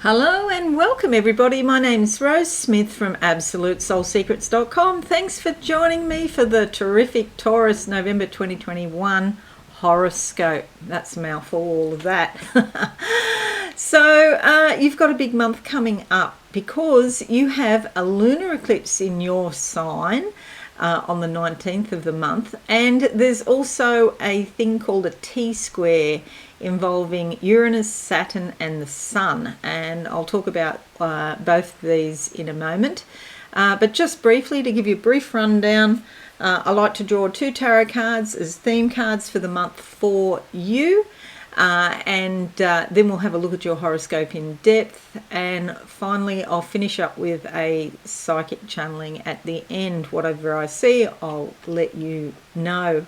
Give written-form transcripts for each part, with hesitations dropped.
Hello and welcome everybody. My name's Rose Smith from AbsoluteSoulSecrets.com. Thanks for joining me for the terrific Taurus November 2021 horoscope. That's a mouthful, all of that. So you've got a big month coming up because you have a lunar eclipse in your sign on the 19th of the month, and there's also a thing called a T-square involving Uranus, Saturn and the Sun, and I'll talk about both of these in a moment. But just briefly, to give you a brief rundown, I like to draw 2 tarot cards as theme cards for the month for you, and then we'll have a look at your horoscope in depth, and finally I'll finish up with a psychic channeling at the end. Whatever I see, I'll let you know.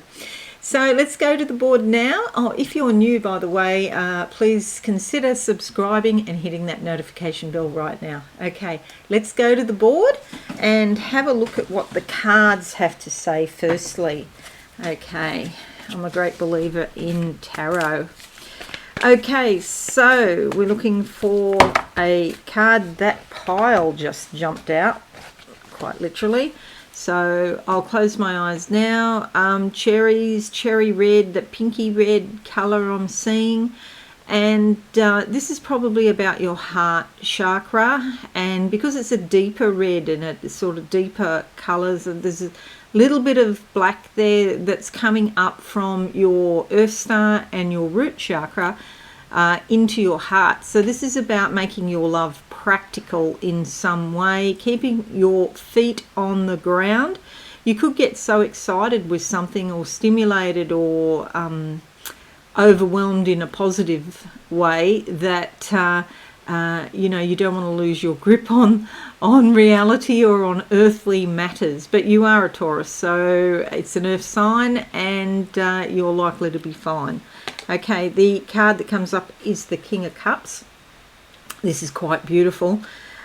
So let's go to the board now. Oh, if you're new, by the way, please consider subscribing and hitting that notification bell right now. Okay, let's go to the board and have a look at what the cards have to say firstly. Okay, I'm a great believer in tarot. Okay, so we're looking for a card. That pile just jumped out, quite literally. So I'll close my eyes now. Cherries, cherry red, that pinky red colour I'm seeing. And this is probably about your heart chakra. And because it's a deeper red and it's sort of deeper colours, and there's a little bit of black there that's coming up from your earth star and your root chakra into your heart. So this is about making your love practical in some way, keeping your feet on the ground. You could get so excited with something or stimulated or overwhelmed in a positive way that you know, you don't want to lose your grip on reality or on earthly matters. But you are a Taurus, so it's an earth sign, and you're likely to be fine. Okay, the card that comes up is the King of Cups. This is quite beautiful.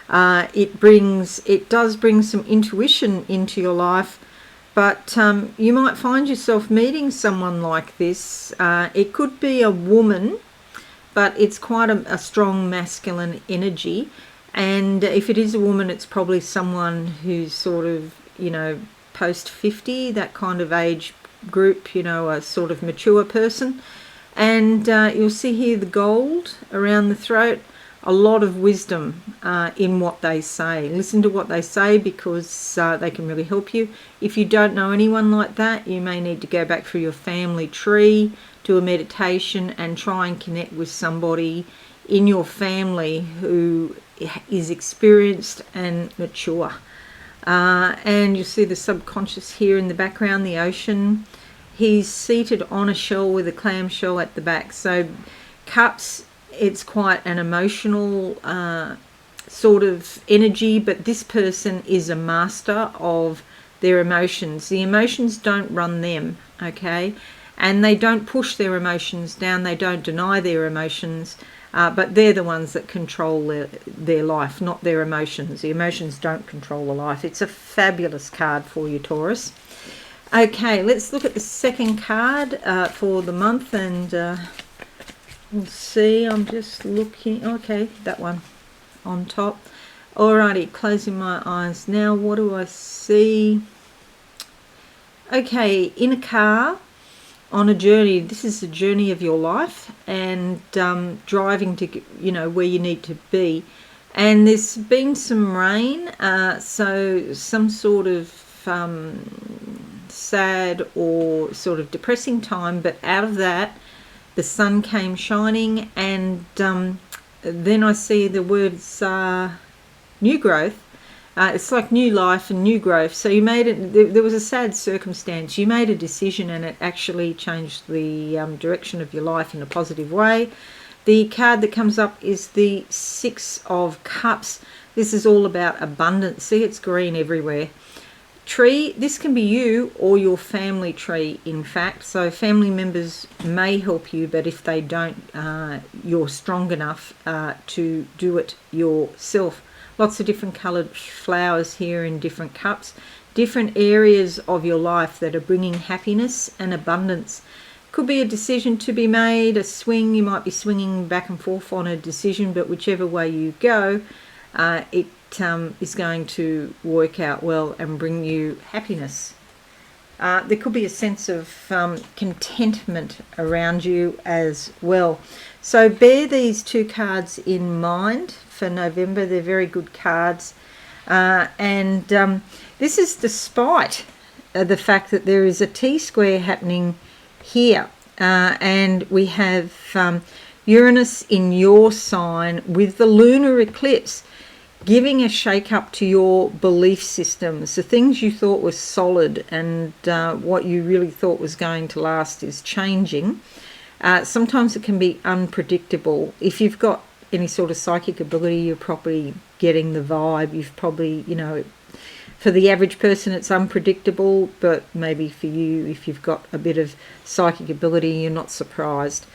It does bring some intuition into your life, but you might find yourself meeting someone like this. It could be a woman, but it's quite a strong masculine energy. And if it is a woman, it's probably someone who's sort of, you know, post 50, that kind of age group, you know, a sort of mature person. And you'll see here the gold around the throat. A lot of wisdom in what they say. Listen to what they say, because they can really help you. If you don't know anyone like that, you may need to go back through your family tree, do a meditation, and try and connect with somebody in your family who is experienced and mature. And you see the subconscious here in the background, the ocean. He's seated on a shell with a clamshell at the back. So cups, it's quite an emotional sort of energy, but this person is a master of their emotions. The emotions don't run them, okay? And they don't push their emotions down. They don't deny their emotions, but they're the ones that control their life, not their emotions. The emotions don't control the life. It's a fabulous card for you, Taurus. Okay, let's look at the second card for the month, and we'll see. I'm just looking. Okay, that one on top. Alrighty, closing my eyes now. What do I see? Okay, in a car, on a journey. This is the journey of your life, and driving to, you know, where you need to be. And there's been some rain, so some sort of sad or sort of depressing time, but out of that the sun came shining, and then I see the words new growth. It's like new life and new growth. So you made it, there was a sad circumstance, you made a decision, and it actually changed the direction of your life in a positive way. The card that comes up is the Six of Cups. This is all about abundance. See, it's green everywhere. Tree, this can be you or your family tree, in fact. So family members may help you, but if they don't, you're strong enough to do it yourself. Lots of different coloured flowers here in different cups. Different areas of your life that are bringing happiness and abundance. Could be a decision to be made, a swing. You might be swinging back and forth on a decision, but whichever way you go, it is going to work out well and bring you happiness. There could be a sense of contentment around you as well. So bear these two cards in mind for November. They're very good cards. And this is despite the fact that there is a T-square happening here. And we have Uranus in your sign with the lunar eclipse, giving a shake-up to your belief systems. The things you thought were solid and what you really thought was going to last is changing. Sometimes it can be unpredictable. If you've got any sort of psychic ability, you're probably getting the vibe. You've probably, for the average person it's unpredictable, but maybe for you, if you've got a bit of psychic ability, you're not surprised.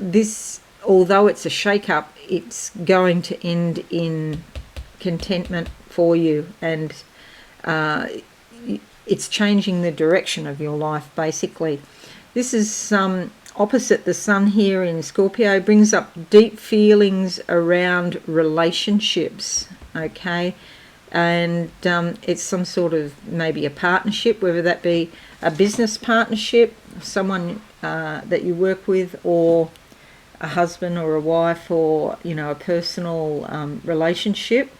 This, although it's a shake-up, it's going to end in contentment for you, and it's changing the direction of your life, basically. This is opposite the sun here in Scorpio, brings up deep feelings around relationships, okay? And it's some sort of maybe a partnership, whether that be a business partnership, someone that you work with, or a husband or a wife, or a personal relationship.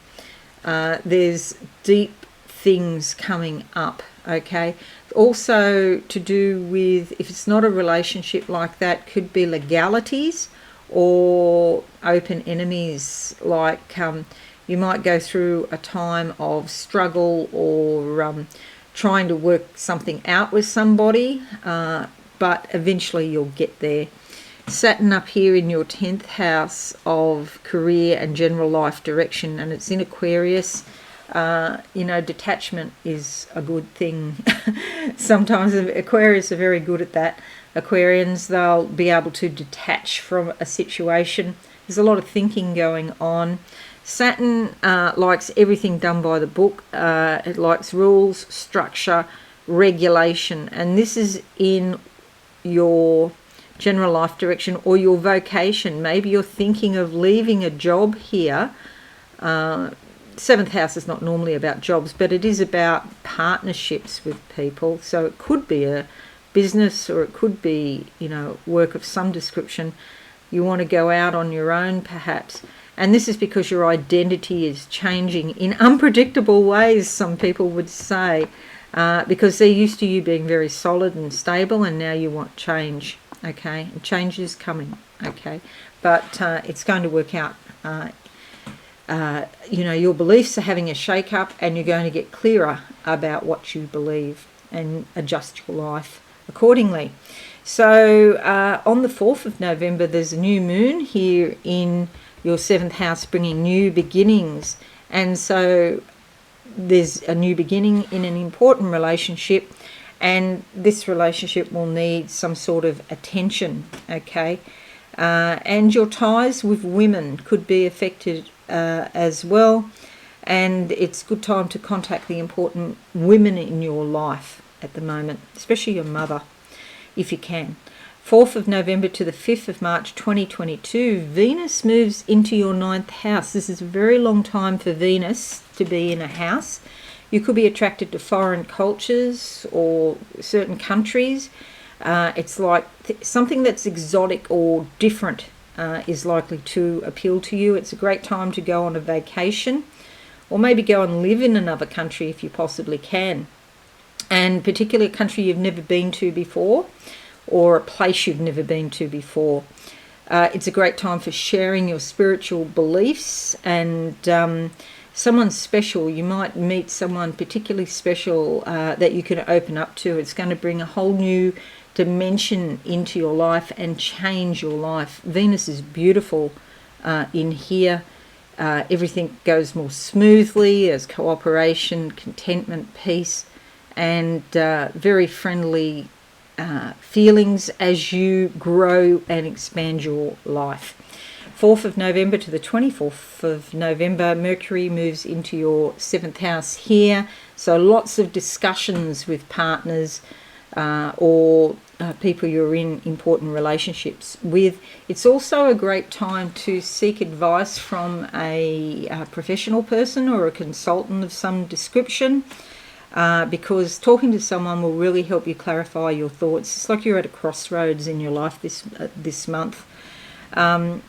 There's deep things coming up, okay? Also to do with, if it's not a relationship like that, could be legalities or open enemies, like you might go through a time of struggle or trying to work something out with somebody, but eventually you'll get there. Saturn up here in your 10th house of career and general life direction, and it's in Aquarius. Detachment is a good thing. Sometimes Aquarius are very good at that. Aquarians, they'll be able to detach from a situation. There's a lot of thinking going on. Saturn likes everything done by the book. It likes rules, structure, regulation, and this is in your general life direction or your vocation. Maybe you're thinking of leaving a job here. 7th house is not normally about jobs, but it is about partnerships with people. So it could be a business, or it could be, work of some description. You want to go out on your own, perhaps. And this is because your identity is changing in unpredictable ways, some people would say, because they're used to you being very solid and stable, and now you want change, okay? And change is coming, okay? But it's going to work out. Your beliefs are having a shake-up, and you're going to get clearer about what you believe and adjust your life accordingly. So on the 4th of November, there's a new moon here in your 7th house, bringing new beginnings. And so there's a new beginning in an important relationship, and this relationship will need some sort of attention, okay? And your ties with women could be affected as well, and it's a good time to contact the important women in your life at the moment, especially your mother, if you can. 4th of November to the 5th of March 2022, Venus moves into your 9th house. This is a very long time for Venus to be in a house. You could be attracted to foreign cultures or certain countries. It's like something that's exotic or different is likely to appeal to you. It's a great time to go on a vacation, or maybe go and live in another country if you possibly can, and particularly a country you've never been to before, or a place you've never been to before. It's a great time for sharing your spiritual beliefs, and someone special. You might meet someone particularly special that you can open up to. It's going to bring a whole new dimension into your life and change your life. Venus is beautiful in here. Everything goes more smoothly. There's cooperation, contentment, peace, and very friendly feelings as you grow and expand your life. 4th of November to the 24th of November, Mercury moves into your 7th house here. So lots of discussions with partners, or people you're in important relationships with. It's also a great time to seek advice from a professional person or a consultant of some description, because talking to someone will really help you clarify your thoughts. It's like you're at a crossroads in your life this month. You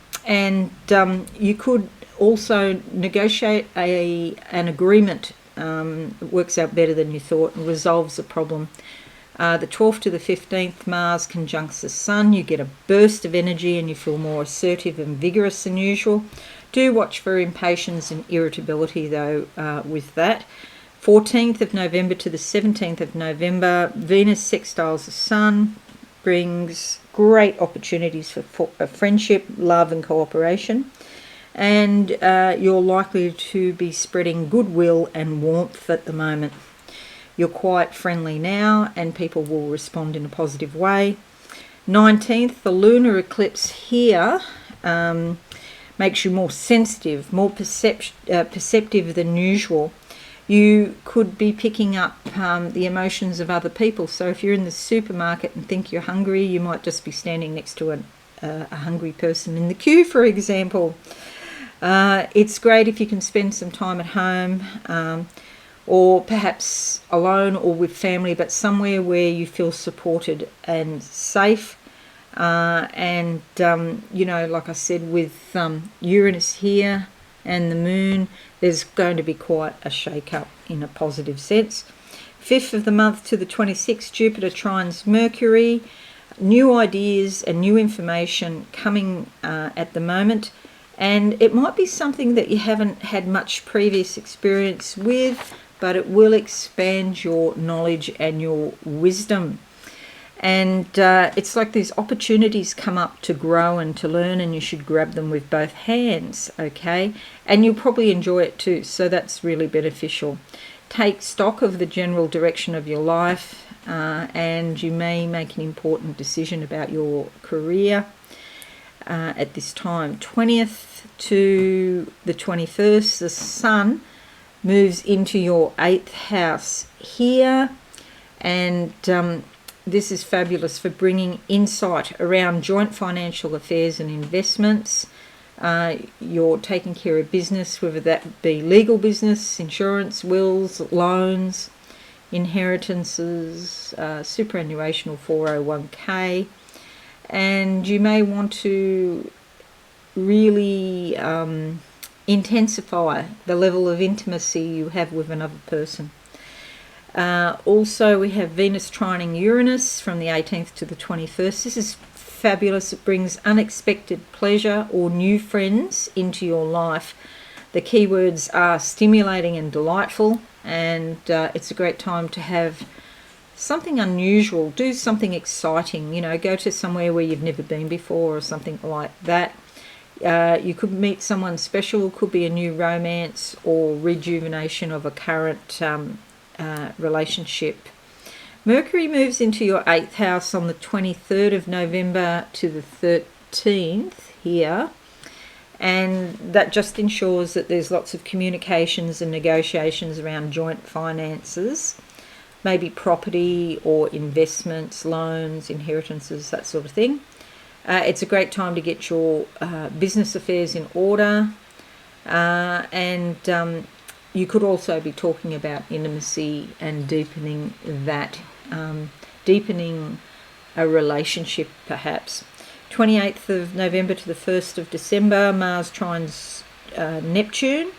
could also negotiate an agreement that works out better than you thought and resolves a problem. The 12th to the 15th, Mars conjuncts the Sun. You get a burst of energy and you feel more assertive and vigorous than usual. Do watch for impatience and irritability, though, with that. 14th of November to the 17th of November, Venus sextiles the Sun, brings great opportunities for friendship, love and cooperation. And you're likely to be spreading goodwill and warmth at the moment. You're quite friendly now and people will respond in a positive way. 19th, the lunar eclipse here makes you more sensitive, more perceptive than usual. You could be picking up the emotions of other people. So if you're in the supermarket and think you're hungry, you might just be standing next to a hungry person in the queue, for example. It's great if you can spend some time at home, or perhaps alone or with family, but somewhere where you feel supported and safe. Like I said, with Uranus here and the moon, there's going to be quite a shake-up in a positive sense. 5th of the month to the 26th, Jupiter trines Mercury. New ideas and new information coming at the moment. And it might be something that you haven't had much previous experience with, but it will expand your knowledge and your wisdom. And it's like these opportunities come up to grow and to learn, and you should grab them with both hands, okay? And you'll probably enjoy it too, so that's really beneficial. Take stock of the general direction of your life, and you may make an important decision about your career at this time. 20th to the 21st, the Sun moves into your 8th house here, and this is fabulous for bringing insight around joint financial affairs and investments. You're taking care of business, whether that be legal business, insurance, wills, loans, inheritances, superannuation or 401k, and you may want to really intensify the level of intimacy you have with another person. Also, we have Venus trining Uranus from the 18th to the 21st. This is fabulous. It brings unexpected pleasure or new friends into your life. The keywords are stimulating and delightful, and it's a great time to have something unusual, do something exciting, go to somewhere where you've never been before or something like that. You could meet someone special, could be a new romance or rejuvenation of a current relationship. Mercury moves into your 8th house on the 23rd of November to the 13th here, and that just ensures that there's lots of communications and negotiations around joint finances, maybe property or investments, loans, inheritances, that sort of thing. It's a great time to get your business affairs in order, and you could also be talking about intimacy and deepening that, deepening a relationship perhaps. 28th of November to the 1st of December, Mars trines Neptune.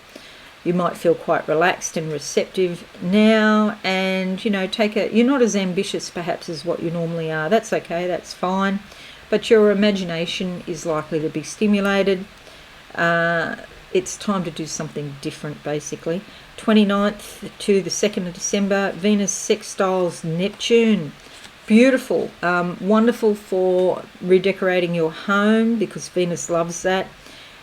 You might feel quite relaxed and receptive now, and you're not as ambitious perhaps as what you normally are. That's okay, that's fine, but your imagination is likely to be stimulated. It's time to do something different, basically. 29th to the 2nd of December, Venus sextiles Neptune. Beautiful, wonderful for redecorating your home, because Venus loves that.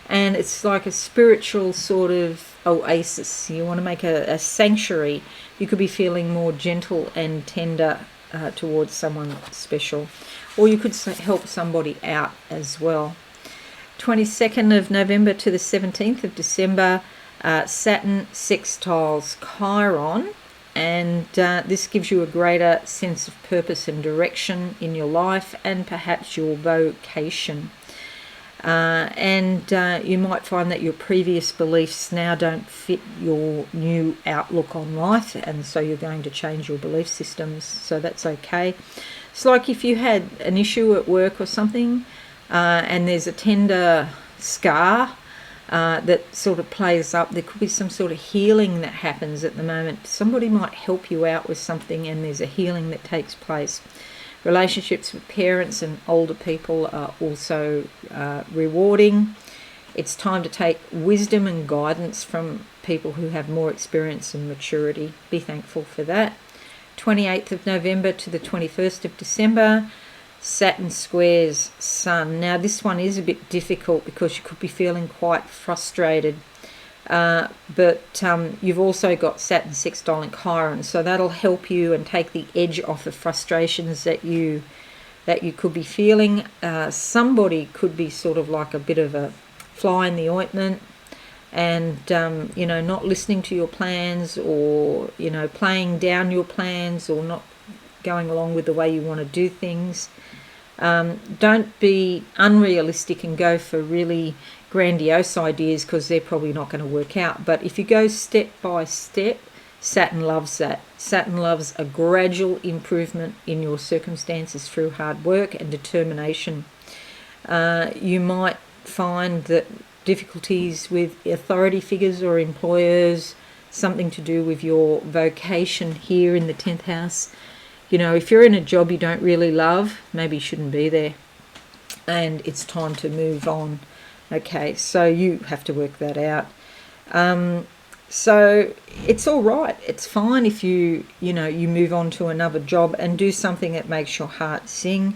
And it's like a spiritual sort of oasis. You want to make a sanctuary. You could be feeling more gentle and tender towards someone special. Or you could help somebody out as well. 22nd of November to the 17th of December, Saturn sextiles Chiron. and this gives you a greater sense of purpose and direction in your life and perhaps your vocation. You might find that your previous beliefs now don't fit your new outlook on life, and so you're going to change your belief systems, so that's okay. It's like if you had an issue at work or something, and there's a tender scar that sort of plays up. There could be some sort of healing that happens at the moment. Somebody might help you out with something, and there's a healing that takes place. Relationships with parents and older people are also rewarding. It's time to take wisdom and guidance from people who have more experience and maturity. Be thankful for that. 28th of November to the 21st of December, Saturn squares Sun. Now this one is a bit difficult because you could be feeling quite frustrated. But you've also got Saturn sextile Chiron, so that'll help you and take the edge off the frustrations that you could be feeling. Somebody could be sort of like a bit of a fly in the ointment, and not listening to your plans, or playing down your plans, or not going along with the way you want to do things. Don't be unrealistic and go for really grandiose ideas, because they're probably not going to work out. But if you go step by step, Saturn loves that. Saturn loves a gradual improvement in your circumstances through hard work and determination. You might find that difficulties with authority figures or employers, something to do with your vocation here in the 10th house. If you're in a job you don't really love, maybe you shouldn't be there, and it's time to move on. Okay, so you have to work that out. So it's all right. It's fine if you move on to another job and do something that makes your heart sing.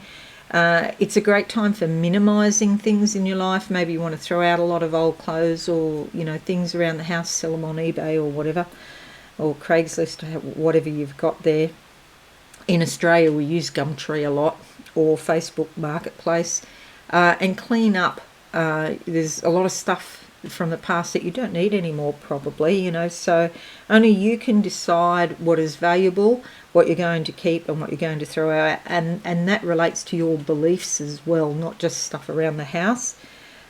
It's a great time for minimizing things in your life. Maybe you want to throw out a lot of old clothes, or things around the house, sell them on eBay or whatever, or Craigslist, or whatever you've got there. In Australia we use Gumtree a lot, or Facebook Marketplace, and clean up. There's a lot of stuff from the past that you don't need anymore, probably, so only you can decide what is valuable, what you're going to keep and what you're going to throw out, and that relates to your beliefs as well, not just stuff around the house.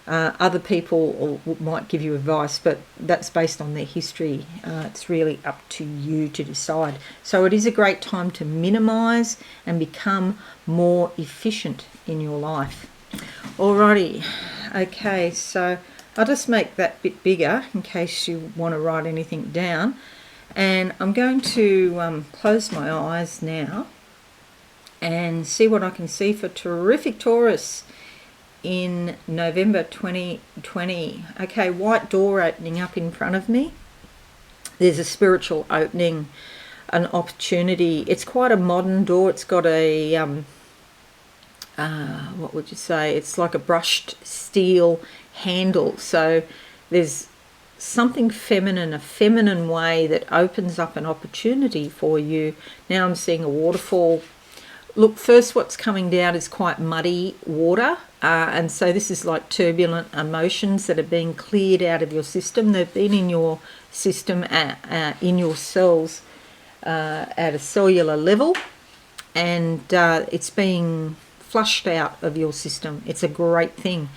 Other people might give you advice, but that's based on their history. It's really up to you to decide. So it is a great time to minimize and become more efficient in your life. Alrighty, okay, so I'll just make that bit bigger in case you want to write anything down. And I'm going to close my eyes now and see what I can see for terrific Taurus in November 2020. Okay, white door opening up in front of me. There's a spiritual opening, an opportunity. It's quite a modern door. It's got a what would you say? It's like a brushed steel handle. So there's something feminine, a feminine way that opens up an opportunity for you. Now I'm seeing a waterfall. Look, first what's coming down is quite muddy water, and so this is like turbulent emotions that are being cleared out of your system. They've been in your system, in your cells, at a cellular level, and it's being flushed out of your system. It's a great thing.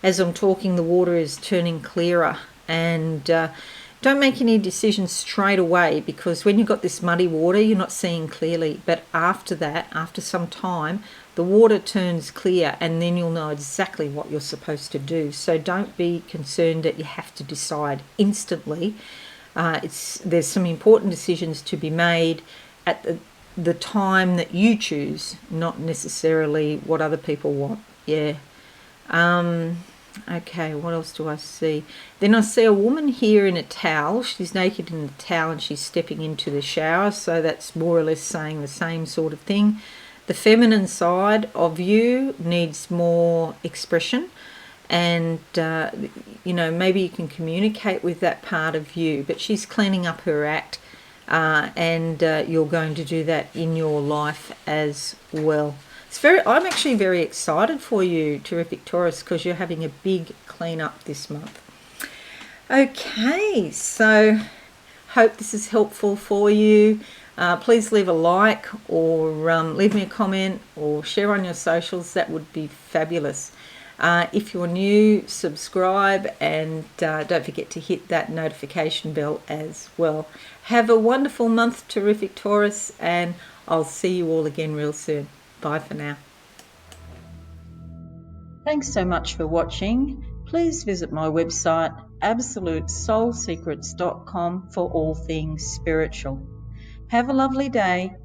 As I'm talking, the water is turning clearer, and don't make any decisions straight away, because when you've got this muddy water, you're not seeing clearly. But after that, after some time, the water turns clear, and then you'll know exactly what you're supposed to do. So don't be concerned that you have to decide instantly. There's some important decisions to be made at the time that you choose, not necessarily what other people want. Yeah. Okay, what else do I see? Then I see a woman here in a towel. She's naked in the towel and she's stepping into the shower, so that's more or less saying the same sort of thing. The feminine side of you needs more expression, and maybe you can communicate with that part of you, but she's cleaning up her act, and you're going to do that in your life as well. I'm actually very excited for you, terrific Taurus, because you're having a big clean up this month. Okay, so hope this is helpful for you. Please leave a like or leave me a comment or share on your socials. That would be fabulous. If you're new, subscribe, and don't forget to hit that notification bell as well. Have a wonderful month, terrific Taurus, and I'll see you all again real soon. Bye for now. Thanks so much for watching. Please visit my website absolutesoulsecrets.com for all things spiritual. Have a lovely day.